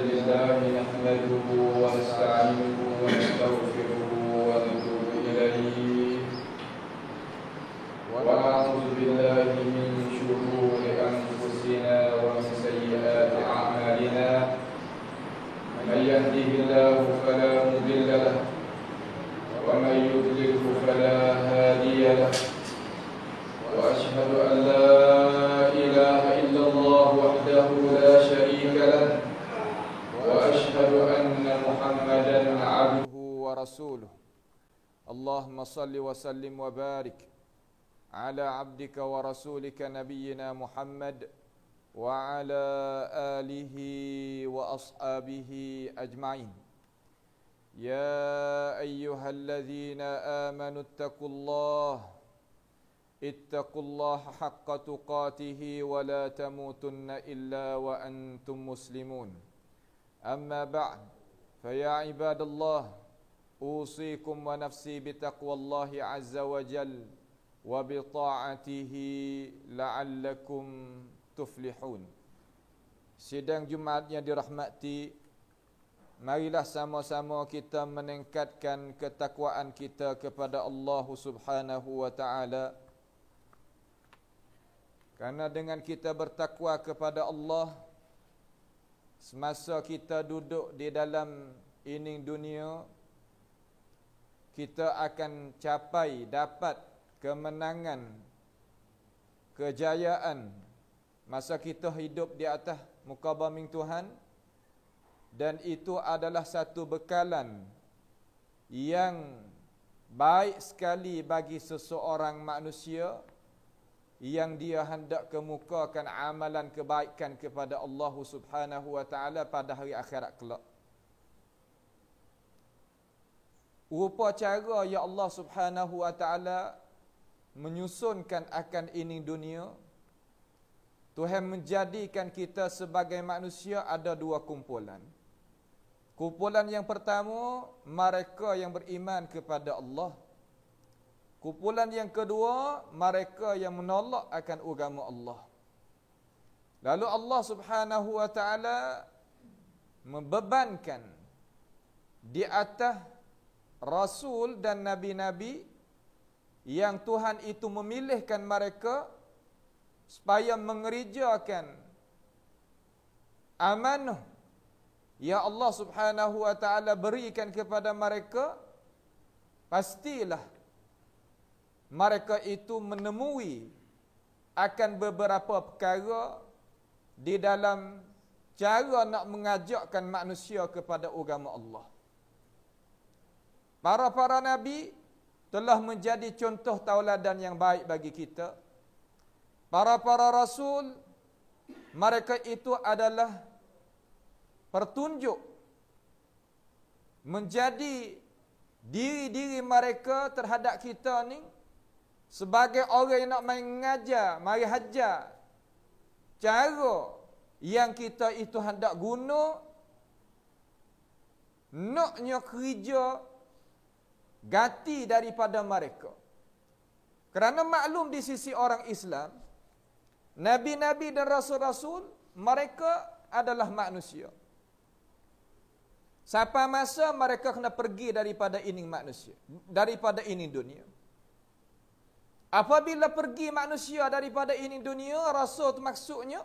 لله نحمده ونستعينه ونستغفره ونتوب إليه ونعوذ بالله من شرور أنفسنا ومن سيئات أعمالنا من يهده الله فلا مضل له ومن يضلله فلا هادي له وأشهد أن لا إله إلا الله وحده لا شريك له وأشهد أن محمدا عبده ورسوله اللهم صل وسلم وبارك على عبدك ورسولك نبينا محمد وعلى آله وأصحابه أجمعين يا أيها الذين آمنوا اتقوا الله حق تقاته ولا تموتن إلا وأنتم مسلمون أما بعد فيا عباد الله أوصيكم ونفسي بتقوى الله عز وجل وبطاعته لعلكم tuflihun. Sidang Jumaat yang dirahmati, marilah sama-sama kita meningkatkan ketakwaan kita kepada Allah Subhanahu wa taala. Karena dengan kita bertakwa kepada Allah, semasa kita duduk di dalam ini dunia, kita akan dapat kemenangan, kejayaan masa kita hidup di atas muka bumi Tuhan, dan itu adalah satu bekalan yang baik sekali bagi seseorang manusia yang dia hendak kemukakan amalan kebaikan kepada Allah Subhanahu wa taala pada hari akhirat kelak. Rupa cara ya Allah Subhanahu wa taala menyusunkan akan ini dunia, Tuhan menjadikan kita sebagai manusia ada dua kumpulan. Kumpulan yang pertama, mereka yang beriman kepada Allah. Kumpulan yang kedua, mereka yang menolak akan agama Allah. Lalu Allah Subhanahu wa taala membebankan di atas rasul dan nabi-nabi yang Tuhan itu memilihkan mereka supaya mengerjakan amanah yang Allah Subhanahu wa taala berikan kepada mereka. Pastilah mereka itu menemui akan beberapa perkara di dalam cara nak mengajakkan manusia kepada agama Allah. Para nabi telah menjadi contoh tauladan yang baik bagi kita. Para rasul, mereka itu adalah pertunjuk menjadi diri mereka terhadap kita ni sebagai orang yang nak mengajar, mari hajar cara yang kita itu hendak guna naknya kerja ganti daripada mereka. Kerana maklum di sisi orang Islam, nabi-nabi dan rasul-rasul mereka adalah manusia. Sampai masa mereka kena pergi daripada ini manusia, daripada ini dunia. Apabila pergi manusia daripada ini dunia, rasul itu maksudnya,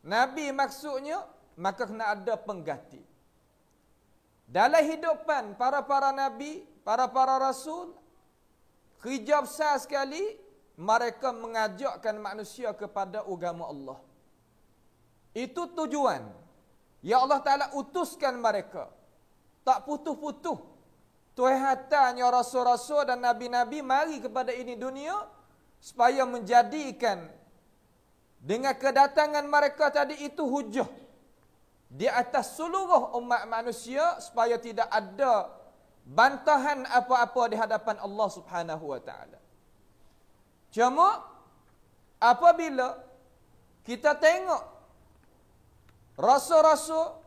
nabi maksudnya, maka kena ada pengganti. Dalam hidupan para nabi, para rasul, kerja besar sekali, mereka mengajakkan manusia kepada agama Allah. Itu tujuan. Ya Allah Ta'ala utuskan mereka. Tak putus-putus. Tuhan hatanya rasul-rasul dan nabi-nabi mari kepada ini dunia supaya menjadikan dengan kedatangan mereka tadi itu hujah di atas seluruh umat manusia supaya tidak ada bantahan apa-apa di hadapan Allah Subhanahu wa taala. Cuma apabila kita tengok rasul-rasul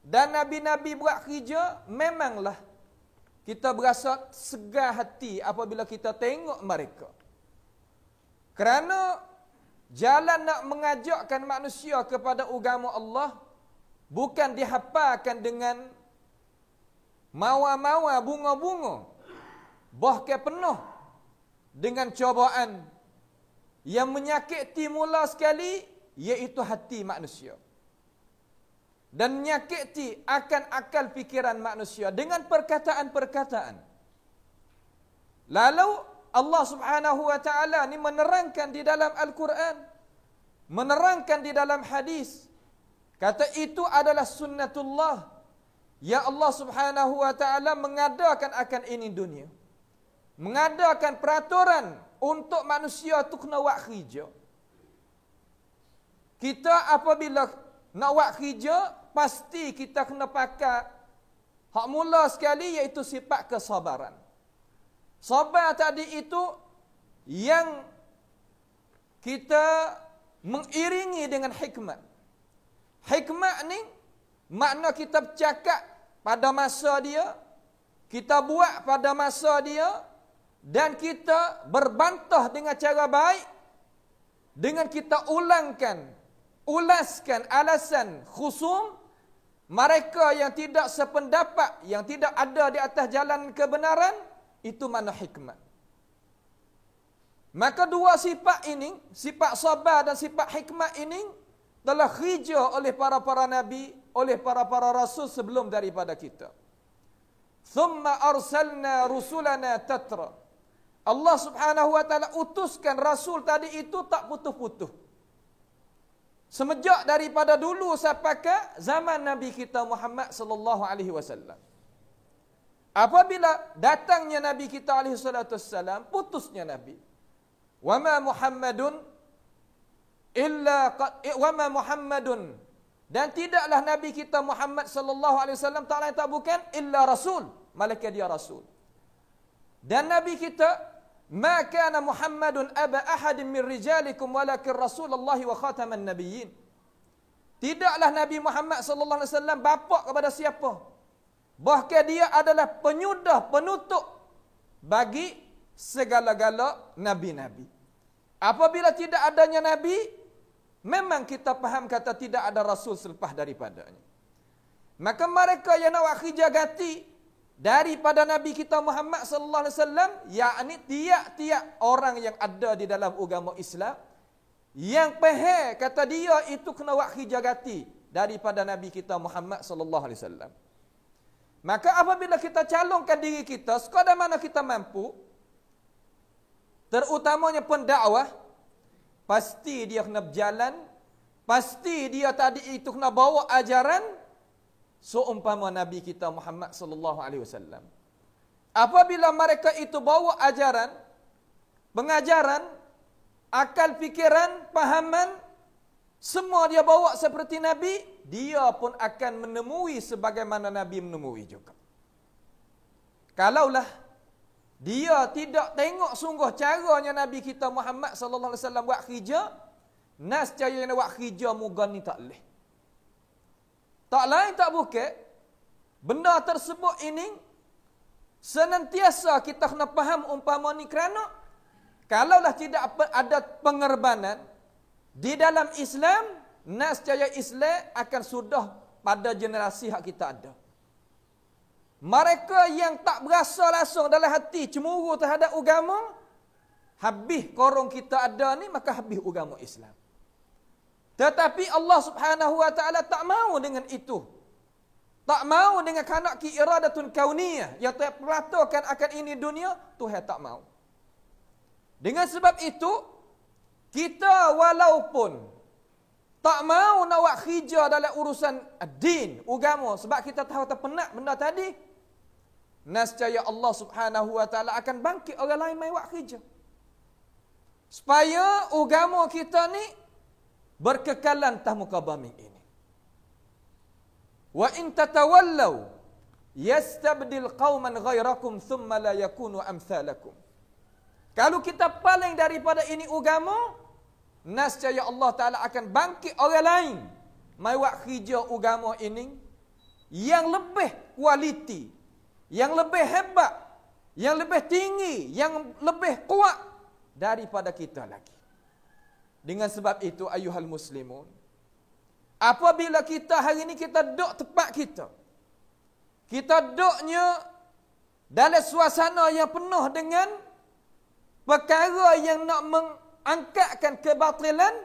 dan nabi-nabi buat kerja, memanglah kita berasa segar hati apabila kita tengok mereka. Kerana jalan nak mengajakkan manusia kepada agama Allah bukan dihafalkan dengan mawar-mawar, bunga-bunga, bahkan penuh dengan cobaan yang menyakiti mula sekali, iaitu hati manusia. Dan menyakiti akan akal fikiran manusia dengan perkataan-perkataan. Lalu Allah Subhanahu wa taala ni menerangkan di dalam Al-Quran, menerangkan di dalam hadis, kata itu adalah sunnatullah. Ya Allah Subhanahu wa taala mengadakan akan ini dunia, mengadakan peraturan untuk manusia tu kena buat kerja. Kita apabila nak buat kerja, pasti kita kena pakai hak mula sekali, iaitu sifat kesabaran. Sabar tadi itu yang kita mengiringi dengan hikmat. Hikmat ni makna kita bercakap pada masa dia, kita buat pada masa dia, dan kita berbantah dengan cara baik, dengan kita ulaskan alasan khusum mereka yang tidak sependapat, yang tidak ada di atas jalan kebenaran. Itu mana hikmat. Maka dua sifat ini, sifat sabar dan sifat hikmat ini, telah khija oleh para nabi, oleh para rasul sebelum daripada kita. Thumma arsalna rusulana tatra. Allah Subhanahu wa taala utuskan rasul tadi itu tak putus-putus. Semenjak daripada dulu sampai ke zaman Nabi kita Muhammad sallallahu alaihi wasallam. Apabila datangnya Nabi kita alaihi salatu wassalam, putusnya Nabi. Wama Muhammadun, dan tidaklah Nabi kita Muhammad sallallahu alaihi wasallam tak lain tak bukan illa rasul, malaikat dia rasul. Dan Nabi kita, ma kana Muhammadun aba ahadin min rijalikum walakin Rasulullah wa khataman nabiyyin. Tidaklah Nabi Muhammad sallallahu alaihi wasallam bapa kepada siapa. Bahkan dia adalah penyudah, penutup bagi segala-gala nabi-nabi. Apabila tidak adanya nabi, memang kita faham kata tidak ada rasul selepas daripadanya. Maka mereka yang nak khijagati daripada Nabi kita Muhammad sallallahu alaihi wasallam, yakni tiap-tiap orang yang ada di dalam agama Islam yang faham kata dia itu kena buat khijagati daripada Nabi kita Muhammad sallallahu alaihi wasallam. Maka apabila kita calonkan diri kita sekadar mana kita mampu, terutamanya pendakwah, pasti dia kena berjalan, pasti dia tadi itu kena bawa ajaran seumpama Nabi kita Muhammad sallallahu alaihi wasallam. Apabila mereka itu bawa ajaran, pengajaran, akal fikiran, pahaman, semua dia bawa seperti Nabi, dia pun akan menemui sebagaimana Nabi menemui juga. Kalaulah dia tidak tengok sungguh caranya Nabi kita Muhammad sallallahu alaihi wasallam buat kerja, nascaya nak buat kerja mugan ni tak leh. Tak lain tak bukan, benda tersebut ini senantiasa kita kena faham umpama ni, kerana kalaulah tidak ada pengorbanan di dalam Islam, nascaya Islam akan sudah pada generasi hak kita ada. Mereka yang tak berasa langsung dalam hati cemburu terhadap agama, habis korong kita ada ni, maka habis agama Islam. Tetapi Allah Subhanahu wa taala tak mau dengan itu. Tak mau dengan kanak ki iradatun kauniyah yang terperatukan akan ini dunia, Tuhan tak mau. Dengan sebab itu, kita walaupun tak mau nak buat khija dalam urusan din, agama, sebab kita tahu tak penat benda tadi, nascaya Allah Subhanahu wa taala akan bangkit orang lain mai buat khija. Supaya agama kita ni berkekalan tah muka bumi ini. Wa in tatawallaw yastabdil qauman ghairakum thumma la yakunu amsalakum. Kalau kita paling daripada ini agama, nascaya Allah Taala akan bangkit orang lain mai buat kerja agama ini yang lebih kualiti, yang lebih hebat, yang lebih tinggi, yang lebih kuat daripada kita lagi. Dengan sebab itu ayuhal muslimun, Apabila kita hari ini kita duduk tempat kita. Kita duduknya dalam suasana yang penuh dengan perkara yang nak mengangkatkan kebatilan,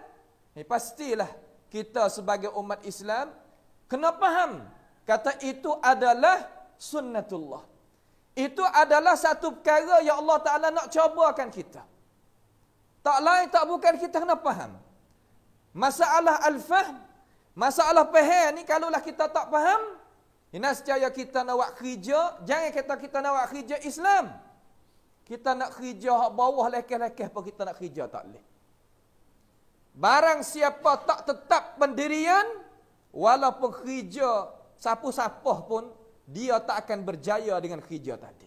pastilah kita sebagai umat Islam kena faham kata itu adalah sunnatullah. Itu adalah satu perkara yang Allah Ta'ala nak cobakan kita. Tak lain tak bukan kita kena faham. Masalah al-fahm, masalah faham ni kalaulah kita tak faham, nescaya kita nak buat kerja, jangan kata kita nak buat kerja Islam. Kita nak kerja bawah lekeh-lekeh pun kita nak kerja tak boleh. Barang siapa tak tetap pendirian, walaupun kerja siapa-siapa pun, dia tak akan berjaya dengan kerja tadi.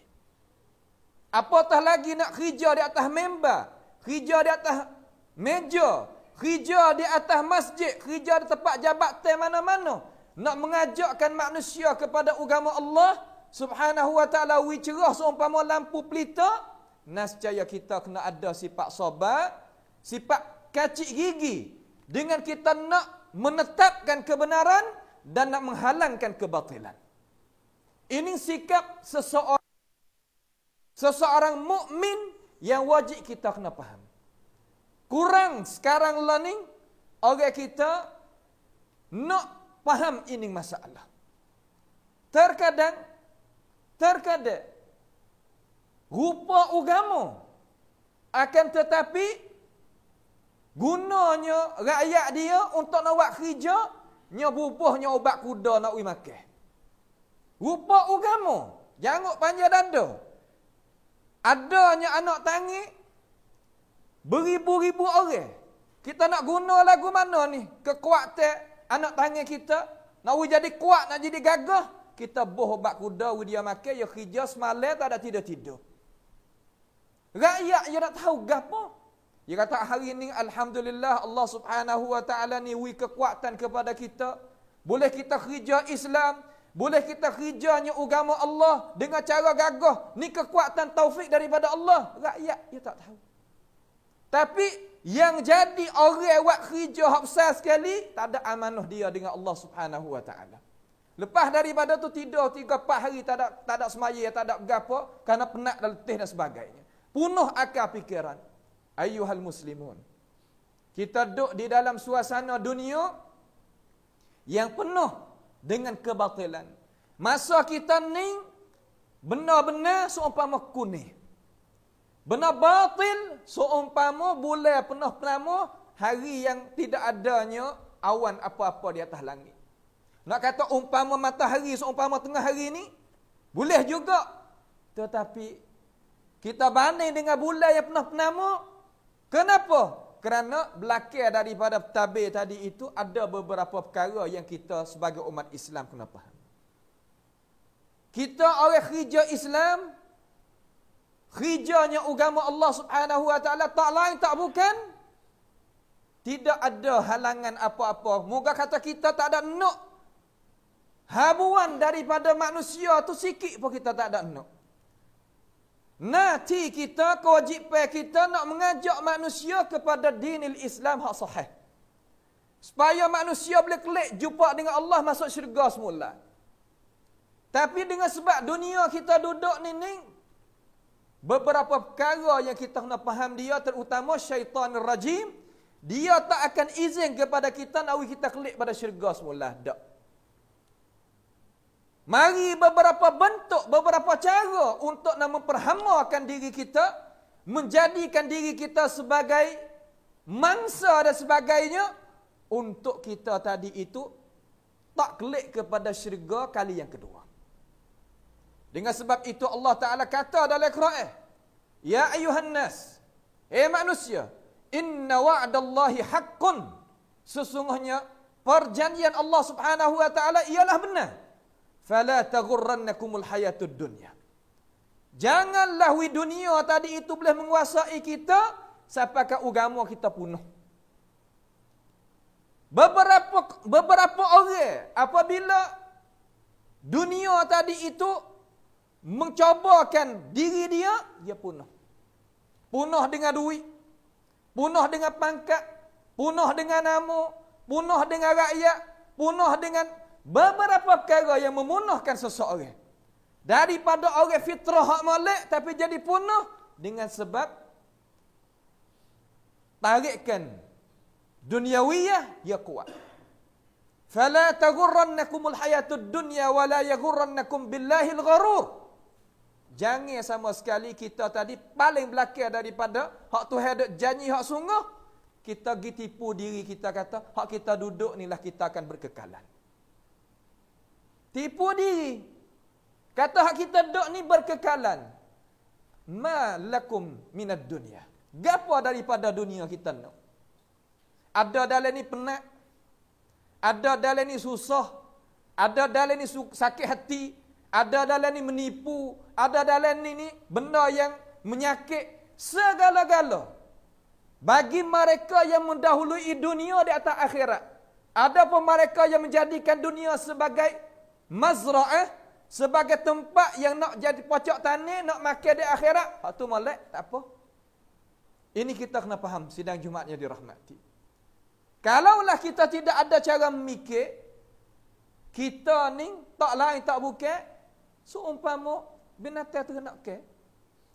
Apatah lagi nak kerja di atas member, kerja di atas meja, kerja di atas masjid, kerja di tempat jabatan mana-mana. Nak mengajakkan manusia kepada agama Allah Subhanahu wa ta'ala cerah seumpama lampu pelita, nescaya kita kena ada sifat sabar, sifat kacik gigi dengan kita nak menetapkan kebenaran dan nak menghalangkan kebatilan. Ini sikap seseorang mukmin yang wajib kita kena faham. Kurang sekarang lah ni orang kita nak faham ini masalah. Terkadang rupa agama akan tetapi gunanya rakyat dia untuk nak buat kerja, nya bubuhnya obat kuda nak pergi makan. Rupa agama, janguk panjang dada. Adanya anak tangik beribu-ribu orang. Kita nak guna lagu mana ni? Kekuatan anak tangik kita nak jadi kuat, nak jadi gagah. Kita boh obat kuda dia makan, ya kerja semalam tak ada tidur-tidur. Rakyat dia nak tahu gapo. Dia kata hari ini alhamdulillah Allah Subhanahu wa taala ni wi kekuatan kepada kita. Boleh kita kerja Islam, boleh kita kerjanya agama Allah dengan cara gagah. Ni kekuatan taufik daripada Allah. Rakyat dia tak tahu. Tapi yang jadi orang buat kerja hak besar sekali, tak ada amanah dia dengan Allah Subhanahu wa taala. Lepas daripada tu tidur 3-4 hari tak ada semaya, tak ada gapo kerana penat dan letih dan sebagainya. Punuh akal fikiran. Ayyuhal muslimun. Kita duduk di dalam suasana dunia yang penuh dengan kebatilan. Masa kita ni benar-benar seumpama kuning. Benar batil seumpama bulan penuh purnama, hari yang tidak adanya awan apa-apa di atas langit. Nak kata umpama matahari seumpama tengah hari ni, boleh juga. Tetapi kita banding dengan bulan yang penuh purnama. Kenapa? Kerana belakang daripada tabir tadi itu ada beberapa perkara yang kita sebagai umat Islam kena faham. Kita orang kerja Islam, kerjanya agama Allah Subhanahu wa taala tak lain tak bukan tidak ada halangan apa-apa. Moga kata kita tak ada nak habuan daripada manusia tu sikit pun kita tak ada nak. Nanti kita, kewajipan kita nak mengajak manusia kepada dinil Islam hak sahih. Supaya manusia boleh kelik jumpa dengan Allah masuk syurga semula. Tapi dengan sebab dunia kita duduk ni, beberapa perkara yang kita kena faham dia, terutama syaitan rajim, dia tak akan izin kepada kita nak kita kelik pada syurga semula. Tak. Mari beberapa bentuk, beberapa cara untuk nak memperhamakan diri kita, menjadikan diri kita sebagai mangsa dan sebagainya, untuk kita tadi itu tak kelik kepada syurga kali yang kedua. Dengan sebab itu Allah Ta'ala kata dalam Quran, Ya ayuhan nas, manusia, inna wa'dallahi haqqun. Sesungguhnya perjanjian Allah Subhanahu wa Ta'ala ialah benar. Fala taghurrannakumul hayatud dunya. Janganlah dunia tadi itu boleh menguasai kita sampai ke agama kita punah. Beberapa orang apabila dunia tadi itu mencobakan diri dia, dia punah. Punah dengan duit, punah dengan pangkat, punah dengan nama, punah dengan rakyat, punah dengan beberapa perkara yang memunahkan seseorang. Daripada orang fitrah hak molek tapi jadi punah dengan sebab tarikan duniawiyah ya kuat. Fala taghurrannakumul hayatud dunya wala yaghurrannakum billahil gharur. Jangan sama sekali kita tadi paling belakang daripada hak Tuhan ada janji hak sungguh, kita pergi tipu diri kita kata hak kita duduk inilah kita akan berkekalan. Tipu diri. Kata hak kita duduk ni berkekalan. Ma lakum minad dunya. Gapo daripada dunia kita nak? Ada dalam ni penat. Ada dalam ni susah. Ada dalam ni sakit hati. Ada dalam ni menipu. Ada dalam ni benda yang menyakit. Segala-gala. Bagi mereka yang mendahului dunia di atas akhirat. Ada pun mereka yang menjadikan dunia sebagai mazra'ah. Sebagai tempat yang nak jadi pocok tanah. Nak makan di akhirat. Hak tu molek. Tak apa. Ini kita kena faham. Sidang Jumaatnya dirahmati. Kalaulah kita tidak ada cara memikir. Kita ni tak lain tak bukan. Seumpama binatang ternak ke.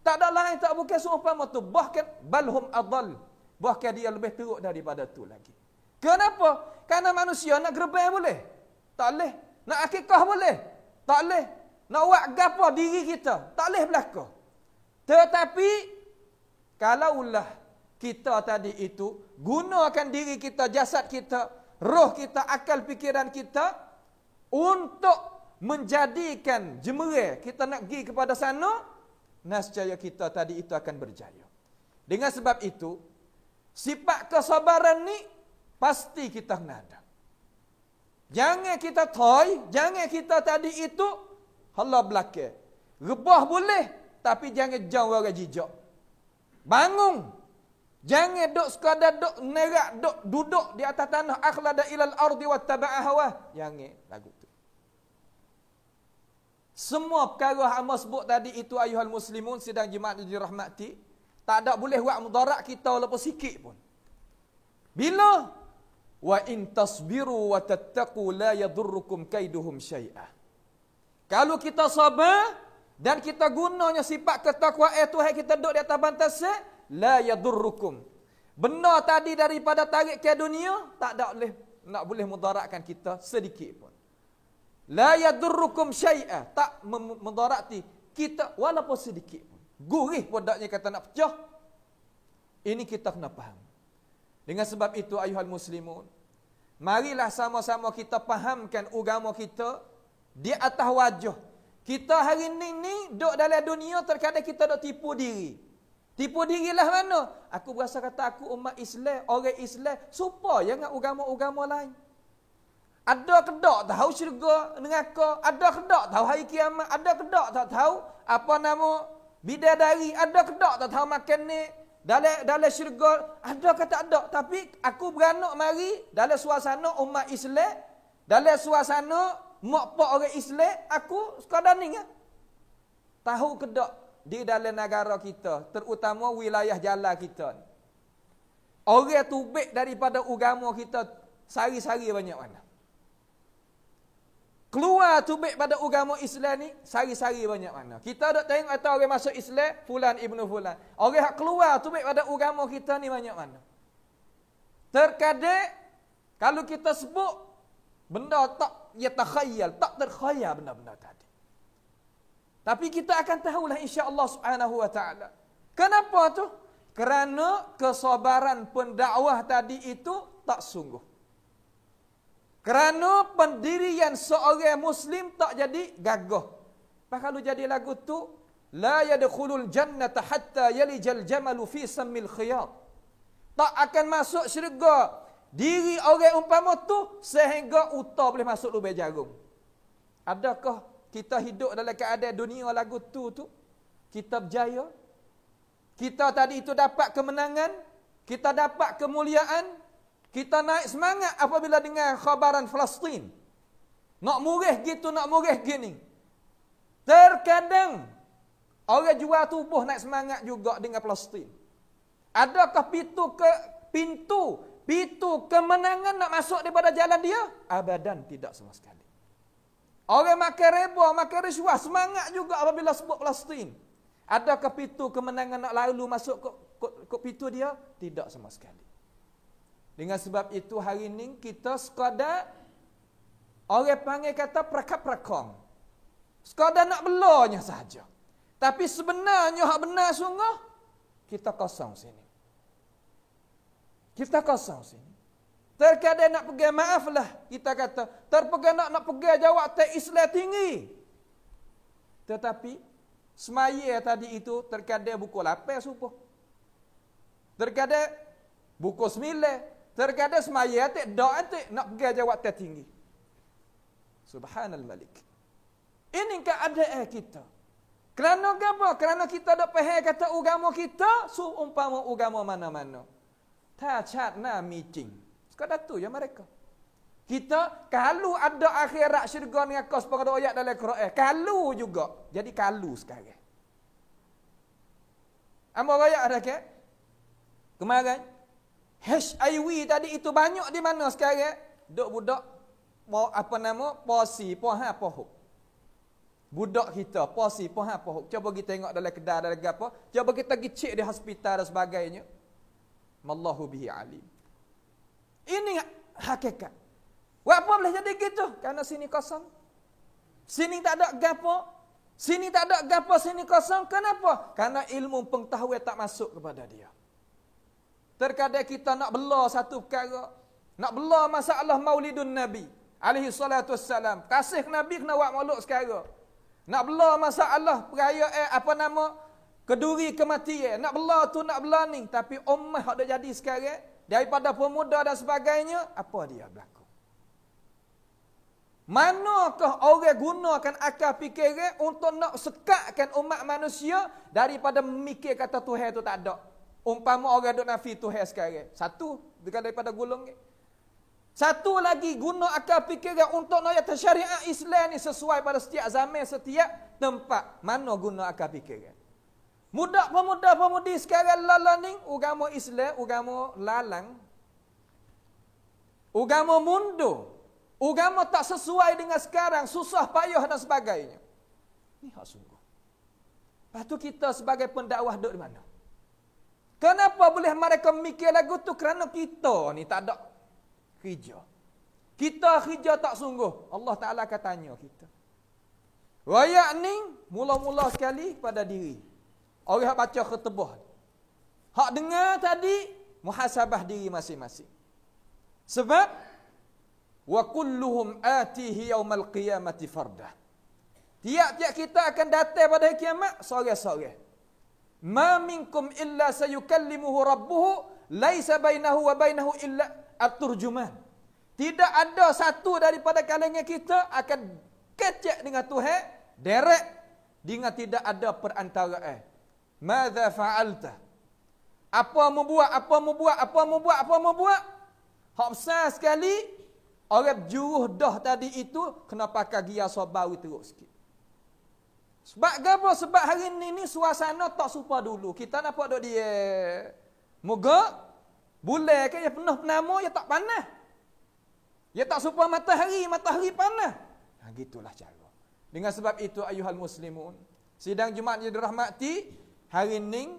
Tak ada lain tak bukan seumpama tu. Bahkan balhum adal. Bahkan dia lebih teruk daripada tu lagi. Kenapa? Karena manusia nak gerbang boleh. Tak boleh. Nak akikah boleh. Tak boleh. Nak buat gapo diri kita. Tak boleh berlaku. Tetapi kalaulah kita tadi itu gunakan diri kita, jasad kita, roh kita, akal fikiran kita untuk menjadikan jemera kita nak pergi kepada sana, nescaya kita tadi itu akan berjaya. Dengan sebab itu, sifat kesabaran ni pasti kita kena ada. Jangan kita toy, jangan kita tadi itu halah belakang. Rebah boleh, tapi jangan jauh orang jijak. Bangun. Jangan duk sekadar duk nerak, duk duduk di atas tanah akhlada ilal ardi wattaba'a hawa. Jangan lagu tu. Semua perkara hamba sebut tadi itu ayuhal muslimun sidang jemaat dirahmati, tak ada boleh buat mudarat kita walaupun sikit pun. Bila wa in tasbiru wa tattaqu la yadurrukum kaiduhum syai'ah. Kalau kita sabar dan kita gunanya sifat ketakwaan Tuhan kita duduk di atas bantasan, la yadurrukum. Benda tadi daripada tarik ke dunia tak ada boleh mudaratkan kita sedikit pun. La yadurrukum syai'a, tak mudarati kita walaupun sedikit pun. Gurih pun daknya kata nak pecah. Ini kita kena faham. Dengan sebab itu ayuhal muslimun, marilah sama-sama kita fahamkan agama kita di atas wajah. Kita hari ni duduk dalam dunia terkadang kita duk tipu diri. Tipu dirilah mana? Aku berasa kata aku umat Islam, orang Islam, supaya dengan agama-agama lain. Ada kedak tahu syurga neraka, ada kedak tahu hari kiamat, ada kedak tak tahu apa nama bidadari, ada kedak tak tahu makan ni dalam syurga, ada ke tak ada. Tapi aku beranak mari dalam suasana umat Islam, dalam suasana mak pak orang Islam, aku sekadar ni tahu kedak di dalam negara kita, terutama wilayah jalan kita. Orang tubik daripada agama kita sari-sari banyak mana. Keluar tubik pada agama Islam ni sari-sari banyak mana. Kita dak tengok atau orang masuk Islam fulan ibnu fulan. Orang hak keluar tubik pada agama kita ni banyak mana. Terkadang kalau kita sebut benda tak yatakhayyal, tak terkhayal benda-benda tadi. Tapi kita akan tahulah insya-Allah Subhanahu wa taala. Kenapa tu? Kerana kesabaran pendakwah tadi itu tak sungguh. Kerana pendirian seorang muslim tak jadi gagah. Kalau jadi lagu tu, la yadkhulul jannata hatta yalijal jamalu fi sammil khiyat. Tak akan masuk syurga diri orang umpama tu sehingga unta boleh masuk lubang jarum. Adakah kita hidup dalam keadaan dunia lagu tu kita berjaya? Kita tadi itu dapat kemenangan, kita dapat kemuliaan, kita naik semangat apabila dengar khabaran Palestin. Nak murih gitu, nak murih gini. Terkadang orang jual tubuh naik semangat juga dengan Palestin. Adakah pintu Pitu kemenangan nak masuk daripada jalan dia? Abadan tidak sama sekali. Orang makan reba, makan risuah, semangat juga apabila sebut Palestin. Adakah pitu kemenangan nak lalu masuk ke pitu dia? Tidak sama sekali. Dengan sebab itu hari ini kita sekadar orang panggil kata perakap-perakong. Sekadar nak belanya sahaja. Tapi sebenarnya hak benar sungguh, kita kosong sini. Kita kosong sini. Terkadang nak pegang maaflah, kita kata. Terpegang nak pegang jawab teks Islam tinggi. Tetapi, semaya tadi itu terkadang pukul 8 subuh. Terkadang pukul 9. Terkadang semaya doa nak pegang jawab teks tinggi. Subhanal Malik. Ini keadaan kita. Kerana apa? Kerana kita dak faham kata agama kita, seumpama agama mana-mana. Tak cat na meeting. Sekadar tu ya mereka. Kita kalau ada akhirat syurga ni kos pada ayat dalam Quran, kalau juga. Jadi kalau sekarang. Amba ayat ada ke? Kemarin HIV tadi itu banyak di mana sekarang? Dok budak apa nama? Posi, poha, pohuk. Budak kita, posi, poha, pohuk. Coba kita tengok dalam kedai dalam apa? Coba kita pergi cek di hospital dan sebagainya. Mallahu bihi alim. Ini hakikat. Apa boleh jadi gitu? Karena sini kosong. Sini tak ada gapo. Sini tak ada gapo, sini kosong. Kenapa? Karena ilmu pengetahuan tak masuk kepada dia. Terkadang kita nak bela satu perkara. Nak bela masalah maulidun Nabi alaihi salatu wassalam. Kasih Nabi kena buat maulud sekarang. Nak bela masalah perayaan apa nama? Keduri kematian. Nak bela tu, nak bela ni. Tapi ummah hak dah jadi sekarang, daripada pemuda dan sebagainya, apa dia berlaku? Manakah orang gunakan akal fikiran untuk nak sekatkan umat manusia daripada memikir kata Tuhan itu tak ada? Umpama orang duk nafi Tuhan sekarang. Satu, bukan daripada gulung ni. Satu lagi guna akal fikiran untuk nak kata syariat Islam ni sesuai pada setiap zaman, setiap tempat. Mana guna akal fikiran? Muda pemuda-pemudi sekarang lalaning agama Islam, agama lalang. Agama mundur. Agama tak sesuai dengan sekarang, susah payah dan sebagainya. Ini hak sungguh. Lepas tu kita sebagai pendakwah duduk di mana? Kenapa boleh mereka mikir lagu tu? Kerana kita ni tak ada kerja. Kita kerja tak sungguh. Allah Ta'ala akan tanya kita. Wayak ni mula-mula sekali pada diri. Orang yang baca khutbah. Hak dengar tadi, muhasabah diri masing-masing. Sebab, wa kulluhum atihi yaumal qiyamati fardah. Tiap-tiap kita akan datang pada hari kiamat, sorang-sorang. Ma minkum illa sayukallimuhu rabbuhu, laisa bainahu wa bainahu illa at-turjuman. Tidak ada satu daripada kalangan kita akan kecek dengan Tuhan, direct, dengan tidak ada perantaraan. Madza fa'alta? Apa mu buat? Hak besar sekali, orang juruh dah tadi itu, kena pakai gia sobawi teruk sikit. Sebab apa? Sebab hari ini suasana tak serupa dulu. Kita nampak duk dia. Moga, bulan kan dia penuh penama, dia tak panas. Dia tak serupa matahari panas. Gitulah cara. Dengan sebab itu, ayuhal muslimun, sidang Jumaat yang dirahmati, hari ini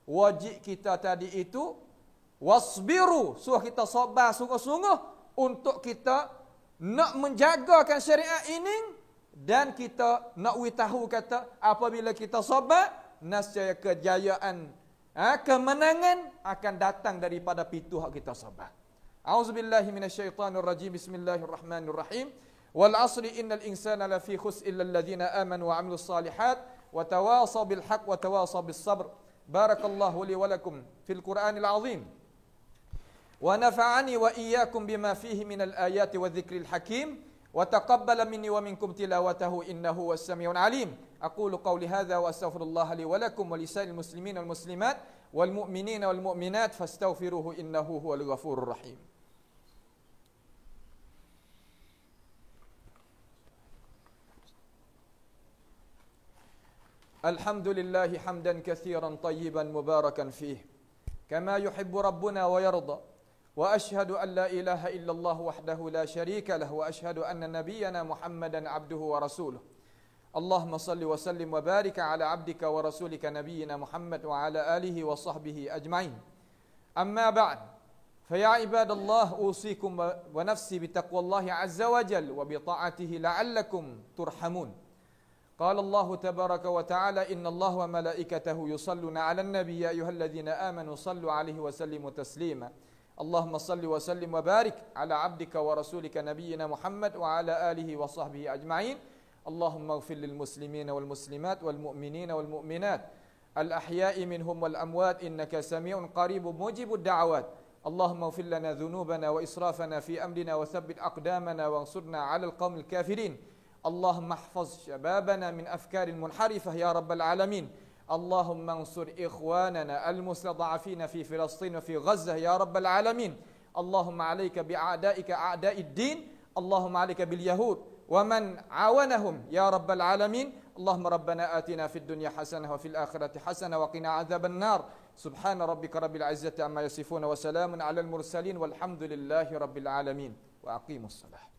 wajib kita tadi itu wasbiru, suruh kita sabar sungguh-sungguh untuk kita nak menjagakan syariat ini, dan kita nak tahu kata apabila kita sabar, nescaya kejayaan, kemenangan akan datang daripada pintu hak kita sabar. Auzubillahi minasyaitonirrajim. Bismillahirrahmanirrahim. Wal 'asri innal insana lafi khusr illa alladhina amanu wa 'amilus salihat وتواصوا بالحق وتواصوا بالصبر. بارك الله لي ولكم في القرآن العظيم ونفعني وإياكم بما فيه من الآيات والذكر الحكيم وتقبل مني ومنكم تلاوته إنه هو السميع العليم. أقول قولي هذا وأستغفر الله لي ولكم ولسائر المسلمين والمسلمات والمؤمنين والمؤمنات فاستغفروه إنه هو الغفور الرحيم. الحمد لله حمدا كثيرا طيبا مباركا فيه كما يحب ربنا ويرضى. وأشهد أن لا إله إلا الله وحده لا شريك له وأشهد أن نبينا محمدا عبده ورسوله اللهم صل وسلم وبارك على عبدك ورسولك نبينا محمد وعلى آله وصحبه أجمعين أما بعد فيا عباد الله أوصيكم ونفسي بتقوى الله عز وجل وبطاعته لعلكم ترحمون قال الله تبارك وتعالى إن الله وملائكته يصلون على النبي يا أيها الذين آمنوا صلوا عليه وسلموا تسليما اللهم صل وسلم وبارك على عبدك ورسولك نبينا محمد وعلى آله وصحبه أجمعين اللهم اغفر للمسلمين والمسلمات والمؤمنين والمؤمنات الأحياء منهم والأموات إنك سميع قريب مجيب الدعوات اللهم اغفر لنا ذنوبنا وإسرافنا في أمرنا وثبت أقدامنا وانصرنا على القوم الكافرين اللهم احفظ شبابنا من أفكار منحرفة يا رب العالمين اللهم انصر إخواننا المستضعفين في فلسطين وفي غزة يا رب العالمين اللهم عليك بأعدائك أعداء الدين اللهم عليك باليهود ومن عاونهم يا رب العالمين اللهم ربنا آتنا في الدنيا حسنة وفي الآخرة حسنة وقنا عذاب النار سبحان ربك رب العزة عما يصفون وسلام على المرسلين والحمد لله رب العالمين وأقيموا الصلاة